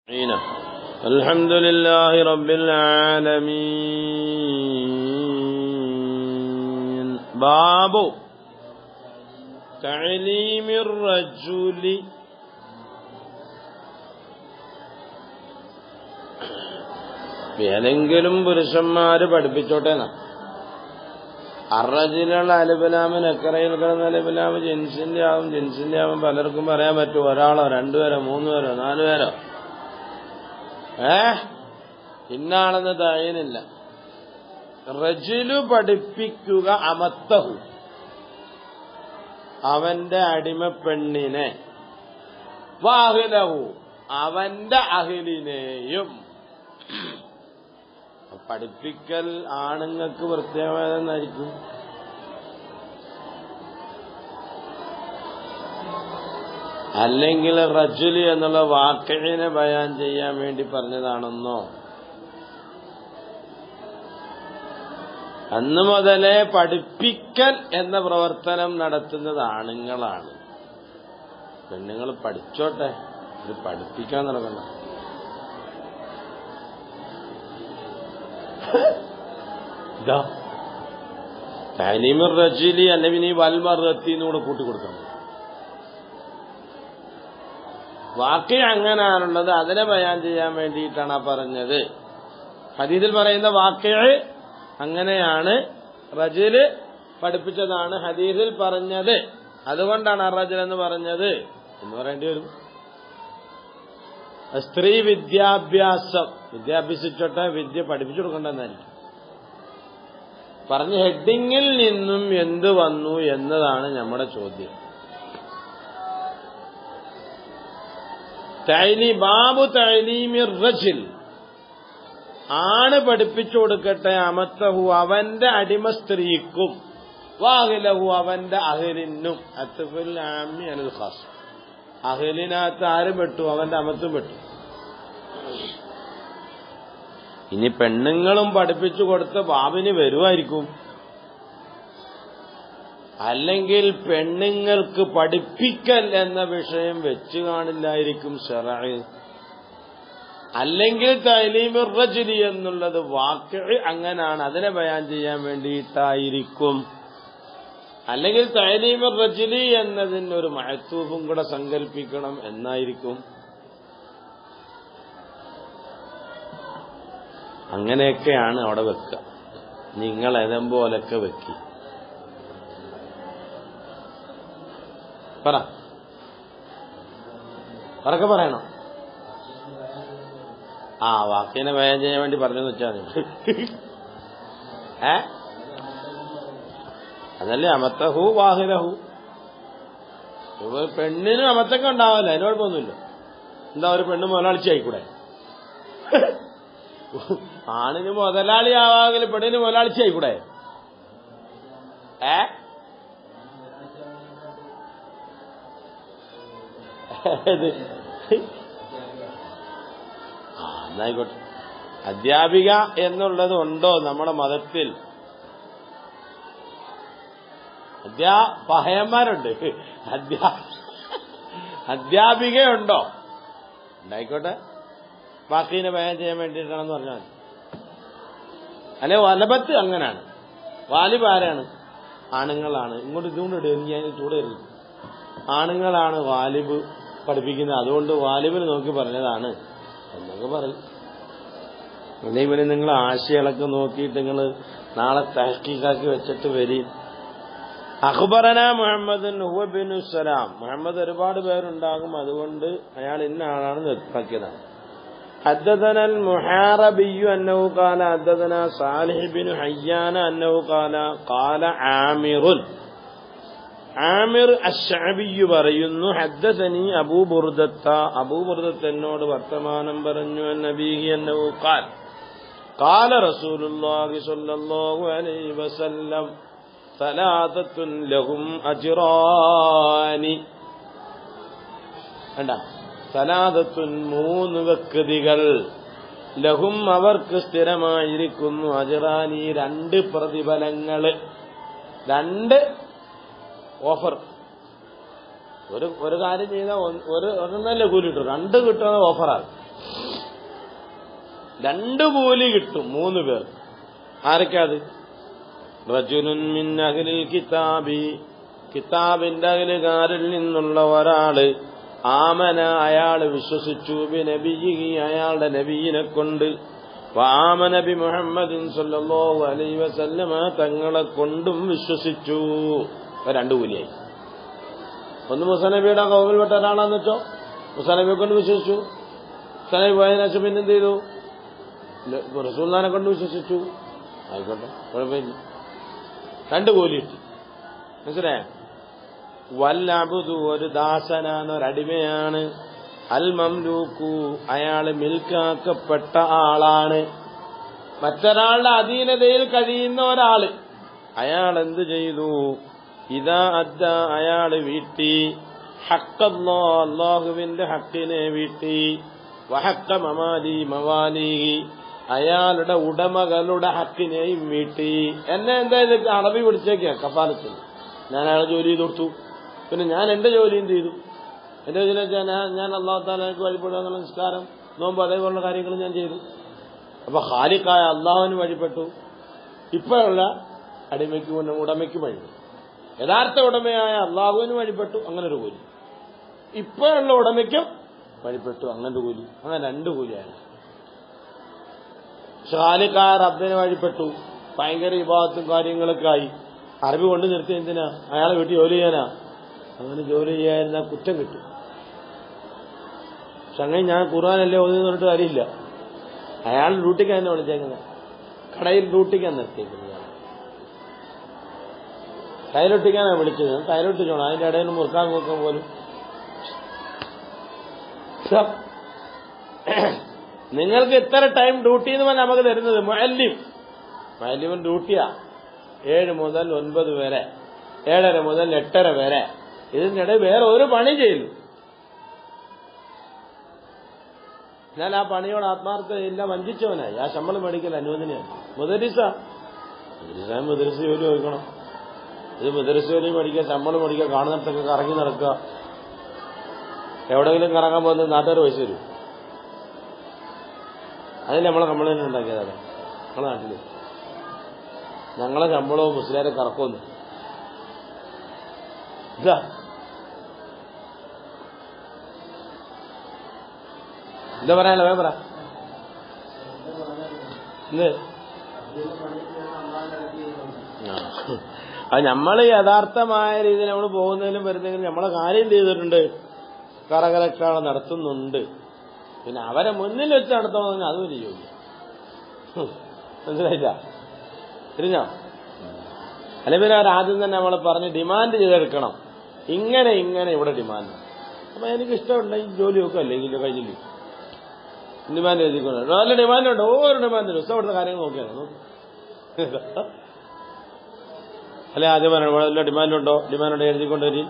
الحمد لله رب العالمين. باب تعليم الرجل ഏതെങ്കിലും പുരുഷന്മാര് പഠിപ്പിച്ചോട്ടെ. അറജിലുള്ള അലിബലാമ് നക്കറയിൽ കിടന്ന അലിബലാമ് ജിൻസിന്റെ ആവും പലർക്കും പറയാൻ പറ്റും. ഒരാളോ രണ്ടുപേരോ മൂന്നുപേരോ നാലുപേരോ ഇന്നാണെന്ന് തയ്യനില്ല. റജുലു പഠിപ്പിക്കുക അമത്തഹു അവന്റെ അടിമപ്പെണ്ണിനെ, വാഹിലഹു അവന്റെ അഹിലിനെയും. പഠിപ്പിക്കൽ ആണുങ്ങൾക്ക് പ്രത്യേകമായിരിക്കും. അല്ലെങ്കിൽ റജുലി എന്നുള്ള വാക്കിനെ ബയാൻ ചെയ്യാൻ വേണ്ടി പറഞ്ഞതാണെന്നോ? അന്ന് മുതലേ പഠിപ്പിക്കൽ എന്ന പ്രവർത്തനം നടത്തുന്നത് ആണുങ്ങളാണ്. പെണ്ണുങ്ങൾ പഠിച്ചോട്ടെ, ഇത് പഠിപ്പിക്കാൻ നടക്കണ്ട. ഇതാ തലീമുർ റജുലി അല്ലെങ്കിൽ നീ വൽമറത്തിന്നൂടെ കൂട്ടിക്കൊടുക്കണം. വാക്കി അങ്ങനെയാണുള്ളത്, അതിനെ ബയാൻ ചെയ്യാൻ വേണ്ടിയിട്ടാണ് പറഞ്ഞത്. ഹദീസിൽ പറയുന്ന വാക്കി അങ്ങനെയാണ്, റജുല് പഠിപ്പിച്ചതാണ് ഹദീസിൽ പറഞ്ഞത്. അതുകൊണ്ടാണ് റജുൽ എന്ന് പറഞ്ഞത് എന്ന് പറയേണ്ടി വരും. സ്ത്രീ വിദ്യാഭ്യാസിച്ചോട്ടെ, വിദ്യ പഠിപ്പിച്ചു കൊടുക്കണ്ടെന്നായിരിക്കും പറഞ്ഞ. ഹെഡിങ്ങിൽ നിന്നും എന്ത് വന്നു എന്നതാണ് നമ്മുടെ ചോദ്യം. ബാബു തഅലീമിർ റജുൽ ആണ് പഠിപ്പിച്ചു കൊടുക്കട്ടെ അമത്തഹു അവന്റെ അടിമ സ്ത്രീക്കും, വാഹിലഹു അവന്റെ അഹിലിനും. അത്ഫുൽ ആമി അലൽ ഖാസ്, അഹിലിനകത്ത് ആരും പെട്ടു, അവന്റെ അമത്തും പെട്ടു. ഇനി പെണ്ണുങ്ങളും പഠിപ്പിച്ചു കൊടുത്ത ബാബിന് വരുമായിരിക്കും. അല്ലെങ്കിൽ പെണ്ണുങ്ങൾക്ക് പഠിപ്പിക്കൽ എന്ന വിഷയം വെച്ച് കാണില്ലായിരിക്കും ശറഅ്. അല്ലെങ്കിൽ തഅലീമുർ റജുലി എന്നുള്ളത് വാഖി അങ്ങനാണ്, അതിനെ ബയാൻ ചെയ്യാൻ വേണ്ടിയിട്ടായിരിക്കും. അല്ലെങ്കിൽ തഅലീമുർ റജുലി എന്നതിന് ഒരു മഅ്തൂഫും കൂടെ സങ്കല്പിക്കണം എന്നായിരിക്കും. അങ്ങനെയൊക്കെയാണ് അവിടെ വെക്കുക. നിങ്ങൾ ഏതെമ്പോലൊക്കെ വെക്കി പറക്കെ പറയണം. വാക്കിനെ ബയാൻ ചെയ്യാൻ വേണ്ടി പറഞ്ഞെന്ന് വെച്ചാൽ അതല്ലേ അമത്തഹു വാഹിലഹു. പെണ്ണിനും അമത്തൊക്കെ ഉണ്ടാവില്ല, അതിന് കുഴപ്പമൊന്നുമില്ല. എന്താ ഒരു പെണ്ണ് മുതലാളിച്ചി ആയിക്കൂടെ? ആണിന് മുതലാളി ആവാമെങ്കിൽ പെണ്ണിന് മുതലാളിച്ചി ആയിക്കൂടെ? എന്നായിക്കോട്ടെ. അധ്യാപിക എന്നുള്ളത് ഉണ്ടോ നമ്മുടെ മതത്തിൽ? പഹയന്മാരുണ്ട്, അധ്യാപികയുണ്ടോ? ഉണ്ടായിക്കോട്ടെ, ബാക്കിനെ ബയാൻ ചെയ്യാൻ വേണ്ടിയിട്ടാണെന്ന് പറഞ്ഞാൽ. അല്ലെ വലബത്ത് അങ്ങനാണ്. വാലിബ് ആരാണ്? ആണുങ്ങളാണ്. ഇതുകൊണ്ട് ഇടുക, ഞാൻ ചൂട് കരുതി. ആണുങ്ങളാണ് വാലിബ് പഠിപ്പിക്കുന്നത്, അതുകൊണ്ട് വാലിബിന് നോക്കി പറഞ്ഞതാണ് എന്നൊക്കെ പറയും. അതേപോലെ നിങ്ങൾ ആശയങ്ങളൊക്കെ നോക്കിയിട്ട് നിങ്ങൾ നാളെ തഹ്ഖീഖാക്കി വെച്ചിട്ട് വരും. അഖ്ബറന മുഹമ്മദ് ഹുവ ബിനു സലാം. മുഹമ്മദ് ഒരുപാട് പേരുണ്ടാകും, അതുകൊണ്ട് അയാൾ ഇന്ന ആളാണ് നിർത്താക്കിയതാണ്. حدثنا المحاربي أنه قال حدثنا صالح بن حيان أنه قال عامر الشعبي പറയുന്നു حدثني أبو بردة എന്നോട് വർത്തമാനം പറഞ്ഞു നബിഹി أنه قال رسول الله صلى الله عليه وسلم ثلاثة لهم أجران. സലാദത്തുൻ മൂന്ന് വ്യക്തികൾ, ലഹും അവർക്ക് സ്ഥിരമായിരിക്കുന്നു, അജ്റാനി രണ്ട് പ്രതിഫലങ്ങള്, രണ്ട് ഓഫർ. ഒരു കാര്യം ചെയ്താൽ ഒരെണ്ണല്ലേ കൂലി കിട്ടും, രണ്ട് കിട്ടുന്ന ഓഫറാണ്. 2 കൂലി കിട്ടും 3 പേർ. ആരൊക്കെയത്? റജുലുൻ മിൻ അഹ്ലിൽ കിതാബി, കിതാബിന്റെ അഹ്ലുകാരിൽ നിന്നുള്ള ഒരാള്, ആമന അയാള് വിശ്വസിച്ചു, ബി നബിയിഹി അയാളുടെ നബിയിനെ കൊണ്ട്, വആമന ബി മുഹമ്മദിൻ സല്ലല്ലാഹു അലൈഹി വസല്ലമ തങ്ങളെ കൊണ്ടും വിശ്വസിച്ചു. 2 കൂലിയായി. ഒന്ന് മുസനബിയുടെ കൗമിൽപ്പെട്ട ഒരാളാന്ന് വെച്ചോ, മുസനബിയെ കൊണ്ട് വിശ്വസിച്ചു. മുസനബി പോയതിനു ശേഷം പിന്നെ എന്ത് ചെയ്തു? റസൂലുള്ളാഹിനെ കൊണ്ട് വിശ്വസിച്ചു. ആയിക്കോട്ടെ, കുഴപ്പമില്ല. 2 കൂലി കിട്ടി. മനസ്സിലായോ? വല്ലഅബ്ദു ഒരു ദാസനാണ്, ഒരടിമയാണ്. അൽ മംലൂക്കു അയാള് മിൽക്കാക്കപ്പെട്ട ആളാണ്. മറ്റൊരാളുടെ അധീനതയിൽ കഴിയുന്ന ഒരാള്. അയാൾ എന്ത് ചെയ്തു? ഇദാ അദ്ദ അയാള് വീട്ടി, ഹഖ്ഖല്ലാഹ് അല്ലാഹുവിന്റെ ഹക്കിനെ വീട്ടി, വഹഖ്ഖ മവാലിഹി അയാളുടെ ഉടമകളുടെ ഹക്കിനെയും വീട്ടി. എന്നെ എന്തായാലും അറബി പിടിച്ചേക്കാ കഫാലത്തിന്. ഞാൻ അയാളെ ജോലി ചെയ്ത് കൊടുത്തു, പിന്നെ ഞാൻ എന്റെ ജോലിയും ചെയ്തു. എന്റെ ജോലി വെച്ചാൽ ഞാൻ അല്ലാഹു തആലയ്ക്ക് വഴിപ്പെടുക എന്നുള്ള നിസ്കാരം, നോമ്പ്, അതേപോലുള്ള കാര്യങ്ങൾ ഞാൻ ചെയ്തു. അപ്പൊ ഖാലിഖായ അള്ളാഹുവിന് വഴിപ്പെട്ടു. ഇപ്പോഴുള്ള അടിമയ്ക്ക് ഉടമയ്ക്ക് വഴിപ്പെട്ടു. യഥാർത്ഥ ഉടമയായ അള്ളാഹുവിന് വഴിപ്പെട്ടു, അങ്ങനെ ഒരു കൂലി. ഇപ്പോഴുള്ള ഉടമയ്ക്കും വഴിപ്പെട്ടു, അങ്ങനെ കൂലി. അങ്ങനെ 2 കൂലിയാണ്. ഖാലിഖായ റബ്ബിന് വഴിപ്പെട്ടു, ഭയങ്കര ഇബാദത്തും കാര്യങ്ങളൊക്കെ ആയി. അറബി കൊണ്ട് നിർത്തി എന്തിനാ? അയാളെ വീട്ടിൽ ജോലി ചെയ്യാനാ. അങ്ങനെ ജോലി ചെയ്യാതിരുന്ന കുറ്റം കിട്ടും. ചങ്ങ ഞാൻ ഖുർആനല്ലേ ഓതി പറഞ്ഞിട്ട് കാര്യമില്ല. അയാൾ ഡ്യൂട്ടിക്ക് തന്നെ വിളിച്ചേക്കുന്നത്, കടയിൽ ഡ്യൂട്ടിക്കാൻ നിർത്തിയേക്കുന്നത്. ടൈലൊട്ടിക്കാനാണ് വിളിച്ചത്. ടൈലൊട്ടിച്ചോണം, അതിന്റെ ഇടയിൽ മുറുക്കാൻ നോക്കാൻ പോലും. നിങ്ങൾക്ക് ഇത്ര ടൈം ഡ്യൂട്ടി എന്ന് പറഞ്ഞാൽ നമുക്ക് തരുന്നത് മുഅല്ലിം ഡ്യൂട്ടിയാ 7 മുതൽ 9 വരെ, 7:30 മുതൽ 8:30 വരെ. ഇതിന്റെ ഇടയിൽ വേറെ ഒരു പണി ചെയ്തു. ഞാൻ ആ പണിയോട് ആത്മാർത്ഥതയില്ല, വഞ്ചിച്ചവനായി. ആ ശമ്പളം മേടിക്കൽ അനുവദനീയാണ്. മുദരിസ ജോലി ചോദിക്കണം. ഇത് മുദരിസ ജോലി മേടിക്കുക, ശമ്പളം മേടിക്കുക, കാണുന്നിടത്തൊക്കെ കറങ്ങി നടക്കുക. എവിടെയെങ്കിലും കറങ്ങാൻ പോകുന്നത് നാട്ടുകാർ പൈസ തരും. അതിൽ നമ്മളെ കംപ്ലൈന്റ് ഉണ്ടാക്കിയതാണ് നമ്മളെ നാട്ടില്. ഞങ്ങളെ ശമ്പളവും മുസ്ലിയാരെ കറക്കൊന്നു ഇതാ. എന്താ പറയാനല്ലോ? വേഗം പറ. അത് നമ്മൾ യഥാർത്ഥമായ രീതിയിൽ നമ്മൾ പോകുന്നതിലും വരുന്നതിലും നമ്മളെ കാര്യം ചെയ്തിട്ടുണ്ട്, കറകരക്കാളെ നടത്തുന്നുണ്ട്. പിന്നെ അവരെ മുന്നിൽ വെച്ച് നടത്തണമെന്ന് അതും ഒരു ജോലി. മനസ്സിലായില്ല? തിരിഞ്ഞോ? അല്ലെ പിന്നെ അവരാദ്യം തന്നെ നമ്മളെ പറഞ്ഞ് ഡിമാൻഡ് ചെയ്തെടുക്കണം. ഇങ്ങനെ ഇവിടെ ഡിമാൻഡ്. അപ്പൊ എനിക്ക് ഇഷ്ടമുണ്ട് ഈ ജോലി ഒക്കെ അല്ലെങ്കിൽ കഴിഞ്ഞില്ലേ ഡിമാൻഡ് എഴുതിക്കൊണ്ട് നല്ല ഡിമാൻഡുണ്ട്. ഓരോ ഡിമാൻഡിനും ഇഷ്ടപ്പെടുന്ന കാര്യങ്ങൾ നോക്കിയാണ്. അല്ലെ ആദ്യം പറയണം വല്ല ഡിമാൻഡുണ്ടോ, ഡിമാൻഡുണ്ടോ എഴുതിക്കൊണ്ട് വരി.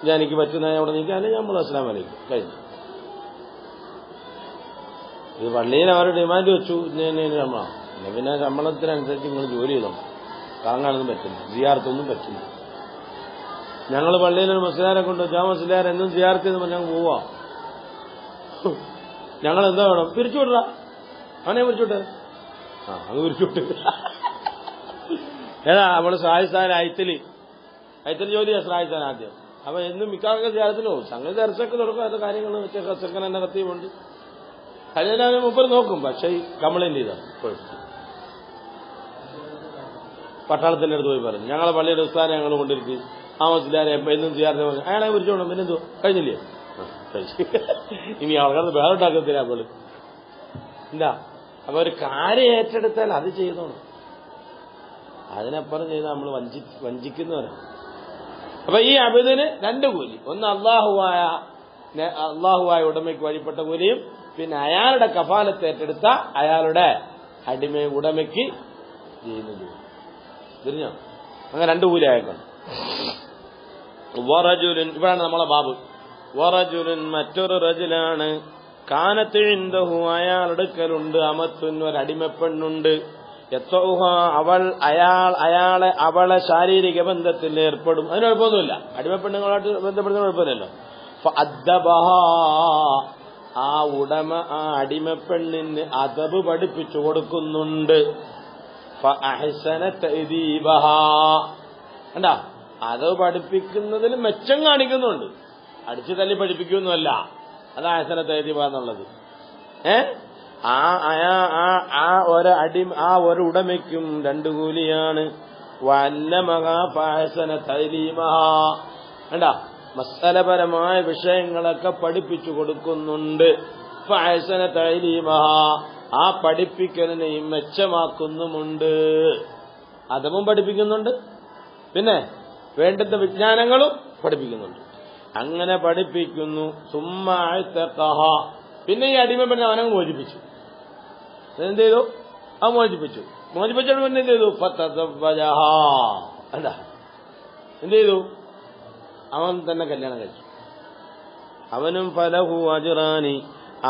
ഞാൻ എനിക്ക് പറ്റുന്ന അവിടെ നിൽക്കുക, അല്ലെങ്കിൽ നമ്മൾ അസ്സലാമു അലൈക്കും കഴിഞ്ഞു. ഇത് പള്ളിയിൽ അവർ ഡിമാൻഡ് വെച്ചു ശമ്പളം. പിന്നെ ശമ്പളത്തിനനുസരിച്ച് നിങ്ങൾ ജോലി ചെയ്തോ. കറങ്ങാനൊന്നും പറ്റില്ല, സിയാർത്തൊന്നും പറ്റില്ല. ഞങ്ങൾ പള്ളിയിൽ ഒരു മുസ്ലിയാരെ കൊണ്ട് മുസ്ലിയാർ എന്നും സിയാർത്ത് എന്ന് പറഞ്ഞാൽ പോവാ. ഞങ്ങൾ എന്താ വേണം? പിരിച്ചുവിട. അവനെ പിരിച്ചുവിട്ട് അത് പിരിച്ചുവിട്ട് ഏതാ നമ്മള് സാഹിസ്ഥാൻ അയത്തലി ജോലിയാ സാഹിസ്ഥാൻ ആദ്യം. അപ്പൊ എന്നും മിക്കാർക്ക് സിയാറത്തിന് പോകും. സംഗതി ദർശക്ക് തുടക്കാത്ത കാര്യങ്ങൾ ചെക്കൻ എന്നെ കത്തിയുമുണ്ട്. അതിനെ മുമ്പ് നോക്കും. പക്ഷെ ഈ കംപ്ലൈന്റ് ചെയ്താൽ കുഴപ്പമില്ല. പട്ടാളത്തിന്റെ അടുത്ത് പോയി പറഞ്ഞു, ഞങ്ങളെ പള്ളിയുടെ ഉസ്താനെ ഞങ്ങൾ കൊണ്ടിരിക്കും, ആ മുസ്ലിയാരെ എന്നും ചെയ്യാറുണ്ട് പറഞ്ഞു. അയാളെ വിളിച്ചോണം. പിന്നെന്തോ കഴിഞ്ഞില്ലേ? ഇനി ആൾക്കാർ വേറെ ഉണ്ടാക്കത്തില്ല. അപ്പോൾ എന്താ? അപ്പൊ ഒരു കാര്യം ഏറ്റെടുത്താൽ അത് ചെയ്തോണം. അതിനപ്പുറം ചെയ്താൽ നമ്മൾ വഞ്ചിക്കുന്നവരാണ്. അപ്പൊ ഈ അബിദിന് 2 കൂലി. ഒന്ന് അള്ളാഹുവായ ഉടമയ്ക്ക് വഴിപ്പെട്ട കൂലിയും, പിന്നെ അയാളുടെ കഫാലത്ത് ഏറ്റെടുത്ത അയാളുടെ ഉടമയ്ക്ക് ചെയ്യുന്നത്. തിരിഞ്ഞോ? അങ്ങനെ 2 കൂലി ആയിക്കൊണ്ട്. വറജുലുൻ, ഇവിടാണ് നമ്മളെ ബാബ്. വറജുലുൻ മറ്റൊരു റജുലാണ്, കാനത്ത് ഇൻദഹു അയാളുടെ അടുക്കലുണ്ട്, അമത്തുൻ ഒരടിമപ്പെണ്ണുണ്ട്, അവളെ ശാരീരിക ബന്ധത്തിൽ ഏർപ്പെടും. അതിന് കുഴപ്പമൊന്നുമില്ല. അടിമപ്പെണ്ണുങ്ങളായിട്ട് ബന്ധപ്പെടുന്ന കുഴപ്പമില്ലല്ലോ. ആ ഉടമ ആ അടിമപ്പെണ്ണിന് അദബ് പഠിപ്പിച്ചു കൊടുക്കുന്നുണ്ട്. ഫഅഹ്സന തഅദീബഹാ, കണ്ടാ, അദബ് പഠിപ്പിക്കുന്നതിൽ മെച്ചം കാണിക്കുന്നുണ്ട്, അടിച്ചു തല്ലി പഠിപ്പിക്കൊന്നുമല്ല. അത് അഹ്സന തഅദീബ എന്നുള്ളത്. ആ ഒരു ഉടമയ്ക്കും 2 കൂലിയാണ്. വഅല്ലമഹാ ഫഅഹ്സന തഅലീമഹാ, കണ്ടാ, മസ്അലപരമായ വിഷയങ്ങളൊക്കെ പഠിപ്പിച്ചു കൊടുക്കുന്നുണ്ട്. ഫഅഹ്സന തഅലീമഹാ, ആ പഠിപ്പിക്കലിനെയും മെച്ചമാക്കുന്നുമുണ്ട്. അദബും പഠിപ്പിക്കുന്നുണ്ട്, പിന്നെ വേണ്ടുന്ന വിജ്ഞാനങ്ങളും പഠിപ്പിക്കുന്നുണ്ട്. അങ്ങനെ പഠിപ്പിക്കുന്നു. സുമ്മ അഅ്തഖഹ, പിന്നെ ഈ അടിമപ്പെണ്ണെ അവനങ്ങ് മോചിപ്പിച്ചു. എന്ത് ചെയ്തു? ആ മോചിപ്പിച്ചു. മോചിപ്പിച്ചോട് പിന്നെ എന്ത് ചെയ്തു? ഫതസവ്വജഹാ, അല്ല എന്ത് ചെയ്തു? അവൻ തന്നെ കല്യാണം കഴിച്ചു. അവനും ഫലഹു അജ്റാനി,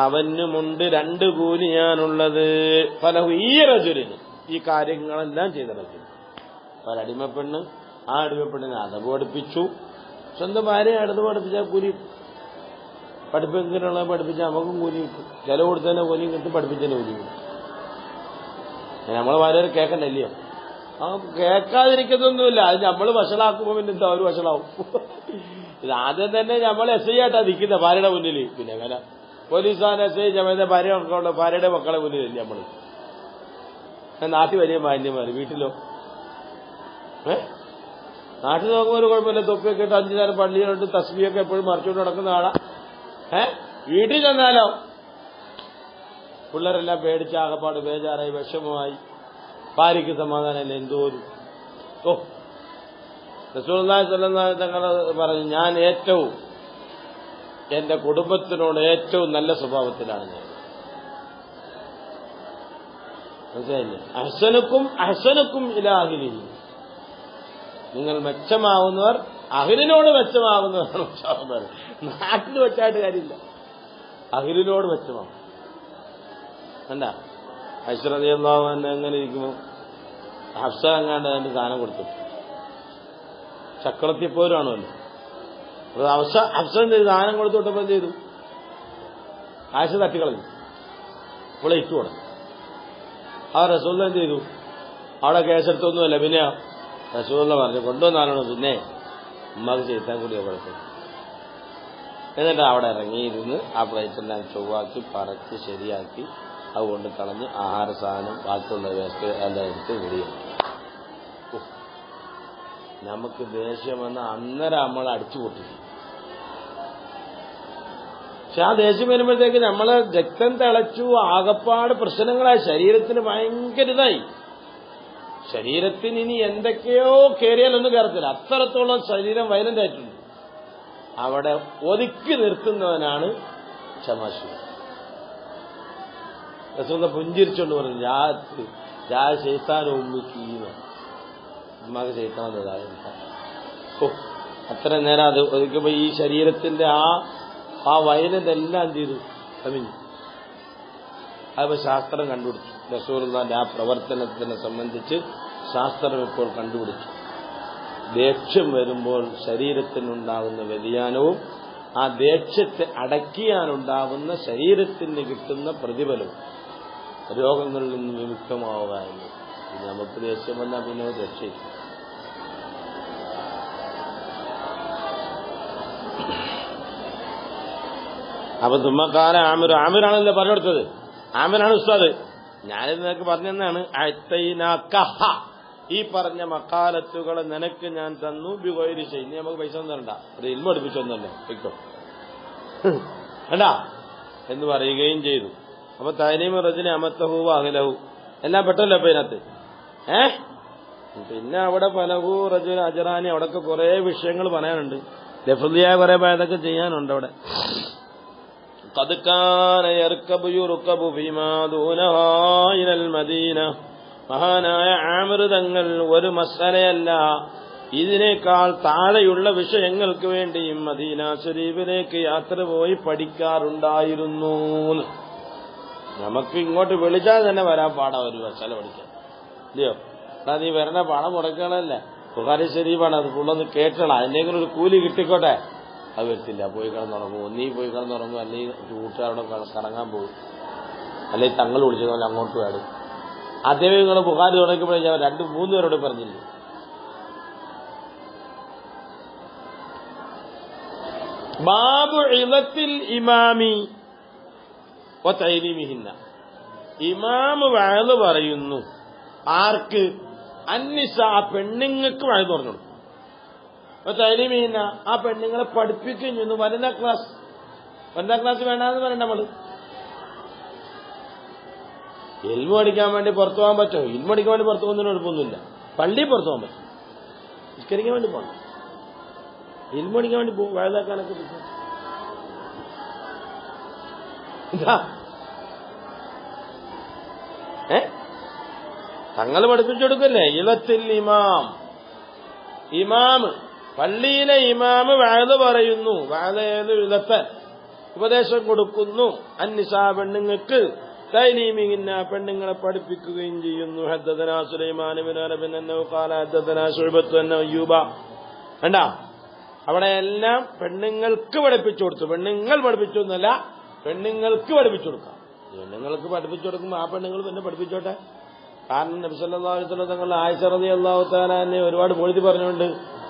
അവനുമുണ്ട് 2 കൂലിയാണുള്ളത്. ഫലഹു, ഈ റജുലിന്, ഈ കാര്യങ്ങളെല്ലാം ചെയ്ത റജുലിന്. ഒരടിമപ്പെണ്ണ്, ആ അടിമപ്പെണ്ണിനെ അദബ് പഠിപ്പിച്ചു. സ്വന്തം ഭാര്യയെ അടുത്ത് പഠിപ്പിച്ചാൽ കൂലി, പഠിപ്പിക്കാനുള്ള പഠിപ്പിച്ചാൽ നമുക്കും കൂലി കിട്ടും. ചെലവ് കൊടുത്തതിനെ കൂലിയും കിട്ടും, പഠിപ്പിച്ചതിന് കൂലിയും കിട്ടും. നമ്മളെ ഭാര്യ കേൾക്കണ്ടല്ലയോ? ആ കേൾക്കാതിരിക്കുന്നൊന്നുമില്ല. അത് നമ്മൾ വഷളാക്കുമ്പോൾ പിന്നെ എന്താ ഒരു വഷളാവും. ഇത് ആദ്യം തന്നെ നമ്മൾ SI ആയിട്ടാ നിൽക്കുന്ന ഭാര്യയുടെ മുന്നിൽ. പിന്നെ അങ്ങനെ പോലീസാൻ SI ജമേന്റെ ഭാര്യയുടെ മക്കളെ മുന്നിലല്ലേ നമ്മൾ. നാട്ടിൽ വലിയ മാന്യന്മാർ, വീട്ടിലോ നാട്ടിൽ നോക്കുമ്പോൾ ഒരു കുഴപ്പമില്ല. തൊപ്പിയൊക്കെ ഇട്ട് 5 നേരം പള്ളിയിലോട്ട് തസ്ബീഹൊക്കെ എപ്പോഴും മറിച്ചുകൊണ്ട് നടക്കുന്ന ആളാ. വീട്ടിൽ ചെന്നാലോ പിള്ളേരെല്ലാം പേടിച്ച് ആകപ്പാട് ബേജാറായി വിഷമമായി, ഭാര്യയ്ക്ക് സമാധാനമില്ല. എന്തോരും റസൂലുള്ളാഹി സ്വല്ലല്ലാഹു അലൈഹി വസല്ലം തങ്ങൾ പറഞ്ഞു, ഞാൻ ഏറ്റവും എന്റെ കുടുംബത്തിനോട് ഏറ്റവും നല്ല സ്വഭാവത്തിലാണ് ഞാൻ. മനസ്സിലായില്ലേ? അഹ്സനുക്കും ഇലാ അഹ്ലിഹി, നിങ്ങൾ മെച്ചമാവുന്നവർ അഹ്ലിനോട് മെച്ചമാവുന്നവരാണ് മെച്ചമാവുന്നവർ. നാട്ടിൽ വെച്ചായിട്ട് കാര്യമില്ല, അഹ്ലിനോട് മെച്ചമാവും. കണ്ടാ, ആയിഷ റളിയല്ലാഹു അൻഹ എങ്ങനെ ഇരിക്കുമ്പോൾ ഹഫ്സ എങ്ങാണ്ട് അതിന്റെ സാധനം കൊടുത്തു. ചക്രത്തിപ്പോരാണല്ലോ. ഹഫ്സന്റെ സാധനം കൊടുത്തു വിട്ടപ്പോൾ എന്ത് ചെയ്തു? ആയിഷ തട്ടിക്കളഞ്ഞു, ഇവിടെ ഇട്ടു കൊടുത്തു. ആ റസൂലുള്ളാഹി എന്ത് ചെയ്തു? അവിടെ കേസെടുത്തൊന്നുമല്ല. പിന്നെ റസൂലുള്ളാഹി പറഞ്ഞു, കൊണ്ടുവന്നാണോ പിന്നെ ഉമ്മാക്ക് ചെയ്താൻ കൂടിയ കുഴപ്പം. എന്നിട്ട് അവിടെ ഇറങ്ങിയിരുന്ന് ആ പ്ലേറ്റെല്ലാം ചൊവ്വാക്കി പറച്ച് ശരിയാക്കി അതുകൊണ്ട് കളഞ്ഞ് ആഹാര സാധനം ബാക്കിയുള്ള വേസ്റ്റ് എല്ലാം എടുത്ത് വിടുകയാണ്. നമുക്ക് ദേഷ്യം വന്ന അന്നേരം നമ്മൾ അടിച്ചു പൊട്ടിക്കും. പക്ഷെ ആ ദേഷ്യം വരുമ്പോഴത്തേക്ക് നമ്മളെ രക്തം തിളച്ചു, ആകപ്പാട് പ്രശ്നങ്ങളായി, ശരീരത്തിന് ഭയങ്കര ഇതായി. ശരീരത്തിന് ഇനി എന്തൊക്കെയോ കയറിയാലൊന്നും കയറത്തില്ല, അത്രത്തോളം ശരീരം വയലന്റ് ആയിട്ടുണ്ട്. അവിടെ ഒതുക്കി നിർത്തുന്നവനാണ് ക്ഷമാശീലൻ. റസൂലുള്ളാഹി പുഞ്ചിരിച്ചുകൊണ്ട് പറഞ്ഞു, ജാ ശൈത്താൻ ഉമ്മിക്കീന്ന്, ഉമ്മാക്ക് ശൈത്താൻ വന്നതായിരുന്നു. അത്ര നേരം അത് ഒതുക്കുമ്പോ ഈ ശരീരത്തിന്റെ ആ വയലന്റ് എല്ലാം ചെയ്തു കവിഞ്ഞു. അതിപ്പോ ശാസ്ത്രം കണ്ടുപിടിച്ചു. റസൂലുള്ളാഹിന്റെ ആ പ്രവർത്തനത്തിനെ സംബന്ധിച്ച് ശാസ്ത്രം ഇപ്പോൾ കണ്ടുപിടിച്ചു. ദേഷ്യം വരുമ്പോൾ ശരീരത്തിനുണ്ടാകുന്ന വ്യതിയാനവും ആ ദേഷ്യത്തെ അടക്കിയാനുണ്ടാകുന്ന ശരീരത്തിന് കിട്ടുന്ന പ്രതിഫലവും രോഗങ്ങളിൽ നിന്ന് വിമുക്തമാവുക എന്ന്. നമുക്ക് ദേഷ്യം വന്നാൽ പിന്നെ രക്ഷയില്ല. അപ്പൊ തുമ്മക്കാല ആമിറാണല്ലോ പറഞ്ഞെടുത്തത്. ആമിറാണ് ഉസ്താദ്. ഞാനിത് നിനക്ക് പറഞ്ഞെന്നാണ്. ഈ പറഞ്ഞ മക്കാലത്തുകൾ നിനക്ക് ഞാൻ തന്നു. ബിഗൈരി ശൈ, നീ നമുക്ക് പൈസ ഒന്നും തരണ്ട, ഒരു ഇൽമ പഠിപ്പിച്ചൊന്നല്ലേ, വെക്കോ വേണ്ടാ എന്ന് പറയുകയും ചെയ്തു. അപ്പൊ തഅലീമു റജുലി അമത്തഹു വഅഹ്ലഹു എല്ലാം പെട്ടല്ലോ ഇപ്പൊ ഇതിനകത്ത്. പിന്നെ അവിടെ ഫലഹു റജുൽ അജ്റാനി, അവിടൊക്കെ കുറെ വിഷയങ്ങൾ പറയാനുണ്ട്. ലഫ്ളിയായ കുറെ അതൊക്കെ ചെയ്യാനുണ്ട് അവിടെ. ഖദ് കാന യർകബു യുർകബു ഫീമാ ദൂനഹാ ഇലൽ മദീന. മഹാനായ ആമിർ തങ്ങൾ ഒരു മസലയല്ല, ഇതിനേക്കാൾ താഴെയുള്ള വിഷയങ്ങൾക്ക് വേണ്ടിയും മദീന ശരീഫിലേക്ക് യാത്ര പോയി പഠിക്കാറുണ്ടായിരുന്നു. നമുക്ക് ഇങ്ങോട്ട് വിളിച്ചാൽ തന്നെ വരാൻ പാടാ ഒരു മസല പഠിക്കാൻ, ഇല്ലയോ? എടാ നീ വരണ പണം മുടക്കണല്ലേ, ബുഖാരി ശരീഫാണ്, അത് ഫുള്ളൊന്ന് കേട്ടണം, അതിനെങ്കിലും ഒരു കൂലി കിട്ടിക്കോട്ടെ അത് വരത്തില്ല. പോയി കിടന്നുറങ്ങും, ഒന്നീ പോയി കിടന്നുറങ്ങും, അല്ലെങ്കിൽ കൂട്ടുകാരോടെ കറങ്ങാൻ പോകും, അല്ലെങ്കിൽ തങ്ങൾ വിളിച്ചത് പോലെ അങ്ങോട്ട് വേണം. അതേവേ നിങ്ങൾ ബുഖാരി തുടങ്ങിയപ്പോഴേ ഞാൻ 2-3 പേരോട് പറഞ്ഞില്ലേ. ബാബു ഇളത്തിൽ ഇമാമി വതൈലീമിഹിന്ന. ഇമാമ് വഅദ് പറയുന്നു. ആർക്ക്? അന്നിസ, ആ പെണ്ണുങ്ങൾക്ക് വഅദ് പറഞ്ഞു കൊടുക്കും. വതൈലീമിഹിന്ന, ആ പെണ്ണുങ്ങളെ പഠിപ്പിക്കുകയും ചെയ്യുന്നു. വനിതാ ക്ലാസ് വേണ്ടാന്ന് പറയണ്ട. നമ്മള് ഇൽമു പഠിക്കാൻ വേണ്ടി പുറത്തു പോകാൻ പറ്റുമോ? ഇൽമു പഠിക്കാൻ വേണ്ടി പുറത്തു പോകുന്നതിന് കുഴപ്പമൊന്നുമില്ല. പള്ളിയിൽ പുറത്തു പോകാൻ പറ്റും. നിസ്കരിക്കാൻ വേണ്ടി പോകണം. ഇൽമു പഠിക്കാൻ വേണ്ടി പോകും. വഴുതാക്കാനൊക്കെ പറ്റും. തങ്ങൾ പഠിപ്പിച്ചു കൊടുക്കല്ലേ. ഇളത്തിൽ ഇമാം പള്ളിയിലെ ഇമാമ് വഅദ് പറയുന്നു. വഅദ് ഇളത്തൻ, ഉപദേശം കൊടുക്കുന്നു. അന്നിസാ, പെണ്ണുങ്ങൾക്ക്, തൈലീമിഹിന്ന, പെണ്ണുങ്ങളെ പഠിപ്പിക്കുകയും ചെയ്യുന്നു. ഹദ്ദസനാ സുലൈമാൻ ഇബ്നു ഹർബ് അന്നഹു ഖാല ഹദ്ദസനാ ശുഅബത്തു അന്ന അയ്യൂബ. കണ്ടാ, അവിടെ എല്ലാം പെണ്ണുങ്ങൾക്ക് പഠിപ്പിച്ചു കൊടുത്തു. പെണ്ണുങ്ങൾ പഠിപ്പിച്ചു എന്നല്ല, പെണ്ണുങ്ങൾക്ക് പഠിപ്പിച്ചു കൊടുക്കാം. പെണ്ണുങ്ങൾക്ക് പഠിപ്പിച്ചു കൊടുക്കുമ്പോൾ ആ പെണ്ണുങ്ങൾ പിന്നെ പഠിപ്പിച്ചോട്ടെ. കാരണം നബി സല്ലല്ലാഹു അലൈഹി വസല്ലം തങ്ങൾ ആയിഷ റളിയല്ലാഹു തആല അൻഹയെ ഒരുപാട് പൊഴുതി പറഞ്ഞുകൊണ്ട്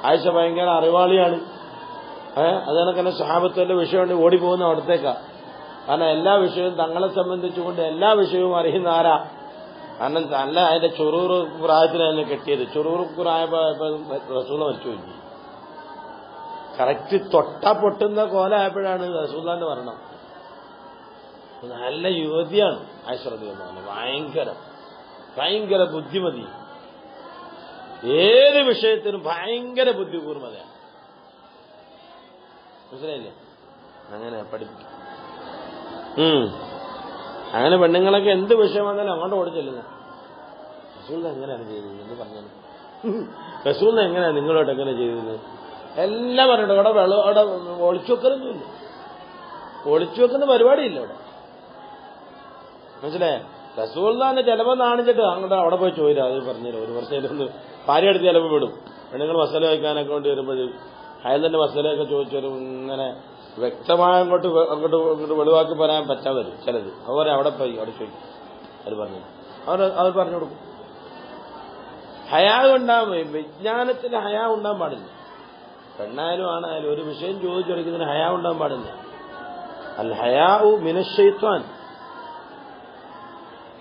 ആയിഷ ഭയങ്കര അറിവാളിയാണ്. അത് കണക്കന്നെ സഹാബത്തിന്റെ വിഷയമുണ്ട് ഓടിപ്പോകുന്ന അവിടത്തേക്കാ. കാരണം എല്ലാ വിഷയവും തങ്ങളെ സംബന്ധിച്ചുകൊണ്ട് എല്ലാ വിഷയവും അറിയുന്ന ആരാ? കാരണം നല്ല അതിന്റെ ചൊറൂറ് പ്രായത്തിലാണ് കെട്ടിയത്. ചൊറൂറ് പ്രായപ്പോ റസൂല മരിച്ചു പോയി. കറക്റ്റ് തൊട്ടാ പൊട്ടുന്ന കോലായപ്പോഴാണ് റസൂലുള്ളാഹിന്റെ മരണം. നല്ല യുവതിയാണ് ആയിഷ റളിയല്ലാഹു അൻഹ. ഭയങ്കര ബുദ്ധിമതി, ഏത് വിഷയത്തിനും ഭയങ്കര ബുദ്ധിപൂർവ്വതയാണ്. മനസ്സിലായില്ലേ? അങ്ങനെ പഠിപ്പിക്കും. അങ്ങനെ പെണ്ണുങ്ങളൊക്കെ എന്ത് വിഷയം വന്നാലും അങ്ങോട്ട് ഓടിച്ചെല്ലുന്നത്. റസൂൽ എങ്ങനെയാണ് ചെയ്തത് എന്ന് പറഞ്ഞാൽ, റസൂൽ എങ്ങനെയാണ് നിങ്ങളോട്ട് എങ്ങനെ ചെയ്തത് എല്ലാം പറഞ്ഞിട്ട്. അവിടെ ഒളിച്ചു വെക്കലൊന്നുമില്ല. ഒളിച്ചു വെക്കുന്ന പരിപാടിയില്ല അവിടെ. മനസ്സിലായേ? റസൂൽ തന്നെ ചിലപ്പോൾ നാണിച്ചിട്ട് അങ്ങോട്ട് അവിടെ പോയി ചോദിച്ചാൽ അത് പറഞ്ഞുതരും. ഒരു വർഷത്തിലൊന്ന് ഭാര്യയെടുത്ത് ചിലപ്പോൾ വിടും. പെണ്ണുങ്ങൾ മസാല വയ്ക്കാനൊക്കെ വേണ്ടി വരുമ്പോഴും അയാളുടെ മസാലയൊക്കെ ചോദിച്ചു വരും. ഇങ്ങനെ വ്യക്തമായ അങ്ങോട്ട് വെളിവാക്കി പറയാൻ പറ്റാതെ വരും ചിലത്. അവർ അവിടെ പോയി അവിടെ ചോദിക്കും. അത് പറഞ്ഞു കൊടുക്കും. ഹയാ ഉണ്ടാകും. വിജ്ഞാനത്തിന് ഹയാ ഉണ്ടാകാൻ പാടില്ല. പെണ്ണായാലും ആണായാലും ഒരു വിഷയം ചോദിച്ചെടുക്കുന്നതിന് ഹയാ ഉണ്ടാകാൻ പാടില്ല. അൽ ഹയാഉ മിനശ്ശൈത്വാൻ.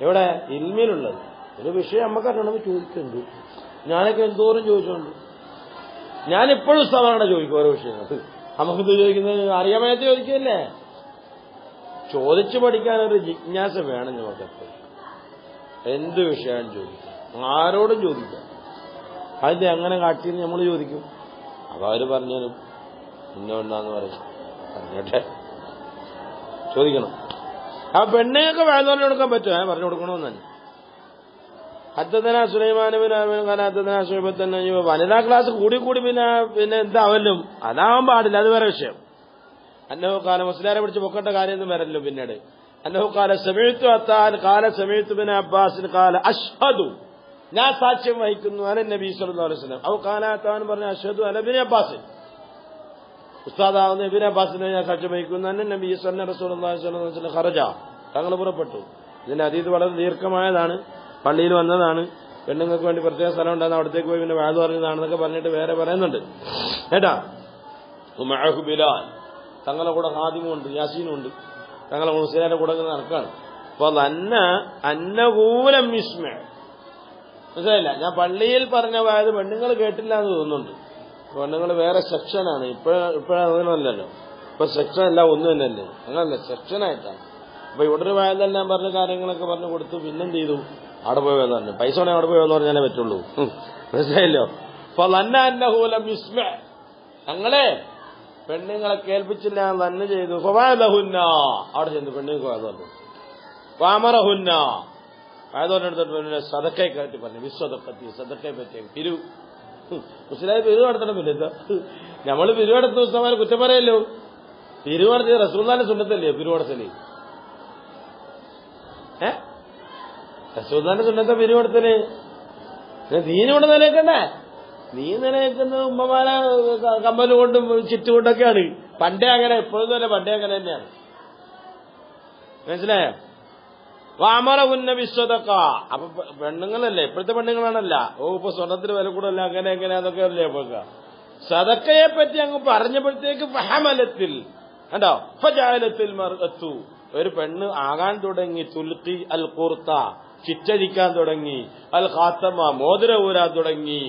ഇവിടെ ഇൽമിലുള്ളത് ഒരു വിഷയം നമുക്കറിയണമെന്ന് ചോദിക്കുന്നുണ്ട്. ഞാനൊക്കെ എന്തോരം ചോദിച്ചോണ്ട് ഞാനിപ്പോഴും സാധാരണ ചോദിക്കും ഓരോ വിഷയങ്ങൾ. നമുക്കിത് ചോദിക്കുന്നത് അറിയാമായിട്ട് ചോദിക്കല്ലേ. ചോദിച്ചു പഠിക്കാനൊരു ജിജ്ഞാസ വേണം നമുക്കെപ്പോഴും. എന്ത് വിഷയമാണ് ചോദിക്കാം, ആരോടും ചോദിക്കാം. അതിന്റെ അങ്ങനെ കാട്ടിയെന്ന് നമ്മൾ ചോദിക്കും. അപ്പൊ അവര് പറഞ്ഞാലും ഇന്നോണ്ടാന്ന് പറയും. പറഞ്ഞോട്ടെ, ചോദിക്കണം. ആ പെണ്ണുങ്ങൾക്ക് വേണം പറഞ്ഞു കൊടുക്കാൻ പറ്റുമോ? പറഞ്ഞു കൊടുക്കണമെന്ന് തന്നെ. ഹദ്ദസനാ സുലൈമാൻ ഇബ്നു ഹർബ് ഖാല ഹദ്ദസനാ ശുഅബത്തു അൻ അയ്യൂബ. വനിതാ ക്ലാസ് കൂടി പിന്നെ എന്താവല്ലോ, അതാവാൻ പാടില്ല. അത് വേറെ വിഷയം. അന്നഹു ഖാല, മുസ്ലിയാരെ പിടിച്ച് പൊക്കേണ്ട കാര്യമൊന്നും വരല്ലോ പിന്നീട്. അന്നഹു ഖാല സമീഅതു അത്താൻ ഖാല സമീഅതു ഇബ്നു അബ്ബാസ് ഖാല അഷ്ഹദു, ഞാൻ സാക്ഷ്യം വഹിക്കുന്നു അല നബി സല്ലല്ലാഹു അലൈഹി വസല്ലം. ഔ ഖാല അത്താൻ പറഞ്ഞ അഷ്ഹദു അല ഇബ്നു അബ്ബാസ്, ഉസ്താദാവുന്ന ഇബ്നു അബ്ബാസിനെ ഞാൻ സാക്ഷ്യം വഹിക്കുന്നു. അന്ന നബി സല്ലല്ലാഹു അലൈഹി വസല്ലം ഖറജ, തങ്ങൾ പുറപ്പെട്ടു. ഇതിന്റെ അതീത് വളരെ ദീർഘമായതാണ്. പള്ളിയിൽ വന്നതാണ്. പെണ്ണുങ്ങൾക്ക് വേണ്ടി പ്രത്യേക സ്ഥലം ഉണ്ടായിരുന്നു, അവിടത്തേക്ക് പോയി പിന്നെ വാഴ പറഞ്ഞതാണെന്നൊക്കെ പറഞ്ഞിട്ട് വേറെ പറയുന്നുണ്ട് കേട്ടാ. മഅഹു ബിലാൽ, തങ്ങളുടെ കൂടെ ഹാദിമുണ്ട്, യാസീനുണ്ട്. തങ്ങളുടെ മുസ്ലിയാരുടെ കൂടെ നടക്കാണ്. അപ്പൊ അന്നകൂലം മിസ്മ, മനസ്സിലായില്ല. ഞാൻ പള്ളിയിൽ പറഞ്ഞ വായത് പെണ്ണുങ്ങൾ കേട്ടില്ല എന്ന് തോന്നുന്നുണ്ട്. പെണ്ണുങ്ങൾ വേറെ സെക്ഷനാണ്. ഇപ്പോഴങ്ങനല്ലല്ലോ. ഇപ്പൊ സെക്ഷൻ എല്ലാം ഒന്നും തന്നെയല്ലേ, അങ്ങനല്ല, സെക്ഷനായിട്ടാണ്. അപ്പൊ ഇവിടെ ഒരു വായതെല്ലാം പറഞ്ഞ കാര്യങ്ങളൊക്കെ പറഞ്ഞു കൊടുത്തു. പിന്നെന്ത് ചെയ്തു? അവിടെ പോയെന്ന് പറഞ്ഞു. പൈസ ഉണ്ടെങ്കിൽ അവിടെ പോയെന്ന് പറഞ്ഞാലേ പറ്റുള്ളൂ. മനസ്സിലായല്ലോ. അപ്പൊ അന്നകൂലം മിസ്മ, ഞങ്ങളെ പെണ്ണുങ്ങളെ കേൾപ്പിച്ചില്ല തന്നെ ചെയ്തു. ഫവാദഹുന്ന, അവിടെ ചെന്ന് പെണ്ണുങ്ങൾക്ക് വാദം വാമറഹുന്ന, വായതോടെടുത്തിട്ട് പിന്നെ സദക്കയെ കയറ്റി പറഞ്ഞു. വിശ്വതക്കത്തി, സദക്കയെ പറ്റിയ പിരിവ്. മുസ്ലിം പിരിവ് നടത്തണം. പിന്നെ എന്താ, നമ്മള് പിരിവെടുത്ത ദിവസമാരെ കുറ്റം പറയല്ലോ. പിരിവ് നടത്തിയ റസൂലുള്ളാഹിന്റെ സുന്നത്തല്ലേ പിരിവെടുത്തല്? റസൂലുള്ളാഹിന്റെ സുന്നത്തെ പിരിവെടുത്തല്. നീനിവിടെ നിലനിൽക്കണ്ടേ? നീ നിലനിൽക്കുന്നത് ഉമ്മമാരെ കമ്പല് കൊണ്ടും ചുറ്റുകൊണ്ടൊക്കെയാണ്. പണ്ടേ അങ്ങനെ, ഇപ്പോഴൊന്നും അല്ല, പണ്ടേ അങ്ങനെ തന്നെയാണ്. മനസ്സിലായോ? വാമറഹുന്ന ബിസ്സദഖ. അപ്പൊ പെണ്ണുങ്ങളല്ലേ, ഇപ്പോഴത്തെ പെണ്ണുങ്ങളാണല്ല, ഇപ്പൊ സ്വർണത്തിന് വില കൂടല്ല, അങ്ങനെ എങ്ങനെ അതൊക്കെ അല്ലേ ഇപ്പൊക്കെ. സദക്കയെ പറ്റി അങ്ങ് പറഞ്ഞപ്പോഴത്തേക്ക് ഫഹമലത്തിൽ കണ്ടോ, ഫജഅലത്തിൽ മർഅത്തു, ഒരു പെണ്ണ് ആകാൻ തുടങ്ങി, തുൽഖി അൽ ഖുർത്ത, ചിറ്റഴിക്കാൻ തുടങ്ങി, അൽ ഖാത്തമ, മോതിര ഊരാൻ തുടങ്ങി.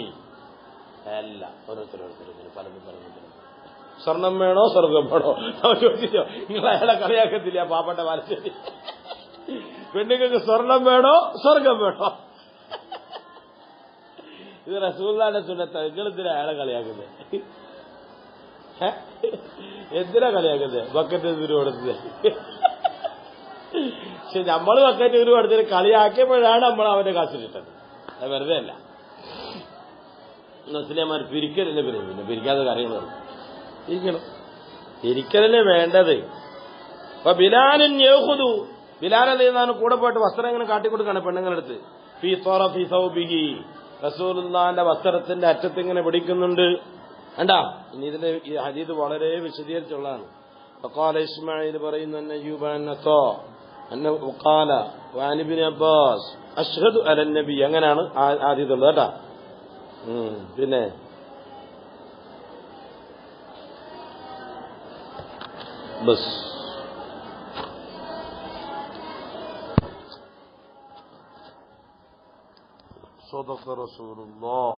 അല്ല, ഓരോരുത്തരോരുത്തർ പലതും സ്വർണം വേണോ സ്വർഗം വേണോ ചോദിച്ചോ? നിങ്ങൾ അയാളെ കളിയാക്കത്തില്ല, പാപ്പട്ട വാലശ്ശേരി. പെണ്ണുങ്ങൾക്ക് സ്വർണം വേണോ സ്വർഗം വേണോ? ഇത് റസൂലുള്ളാഹിന്റെ സുന്നത്താ. നിങ്ങളെന്തിനാ അയാളെ കളിയാക്കുന്നത്? എന്തിനാ കളിയാക്കുന്നത്? ബക്കറ്റ് ഉരു കൊടുത്തത്. പക്ഷെ നമ്മൾ ബക്കറ്റ് ഉരു കൊടുത്തിട്ട് കളിയാക്കിയപ്പോഴാണ് നമ്മൾ അവന്റെ കാശിലിട്ടത്. അത് വെറുതെ അല്ല. മുസ്ലിംമാർ പിരിക്കലിന്റെ പിന്നെ പിരിക്കാതെ കാര്യങ്ങൾ ഇരിക്കണം. ഇരിക്കലിന് വേണ്ടത്. അപ്പൊ ബിലാലിൻ യഖുദു, ബിലാൽ എന്നാണ് കൂടെ പോയിട്ട് വസ്ത്രം ഇങ്ങനെ കാട്ടിക്കൊടുക്കാണ് പെണ്ണുങ്ങളെടുത്ത്. ഫീ ത്വറഫി സൗബിഹി, റസൂലുള്ളാഹിന്റെ വസ്ത്രത്തിന്റെ അറ്റത്ത് ഇങ്ങനെ പിടിക്കുന്നുണ്ട്. കണ്ടാ, ഇനി ഇതിന്റെ ഈ ഹദീസ് വളരെ വിശദീകരിച്ചുള്ളതാണ്. വഖാല ഇസ്മാഈൽ പറയുന്നു അയ്യൂബ അന്നസോ അന്ന വഖാല വഅൻ ഇബ്നു അബ്ബാസ് അശ്ഹദു അലൻ നബി, അങ്ങനെയാണ് ഹദീസ് ഉള്ളത് കേട്ടാ. പിന്നെ ബസ് صدق رسول الله.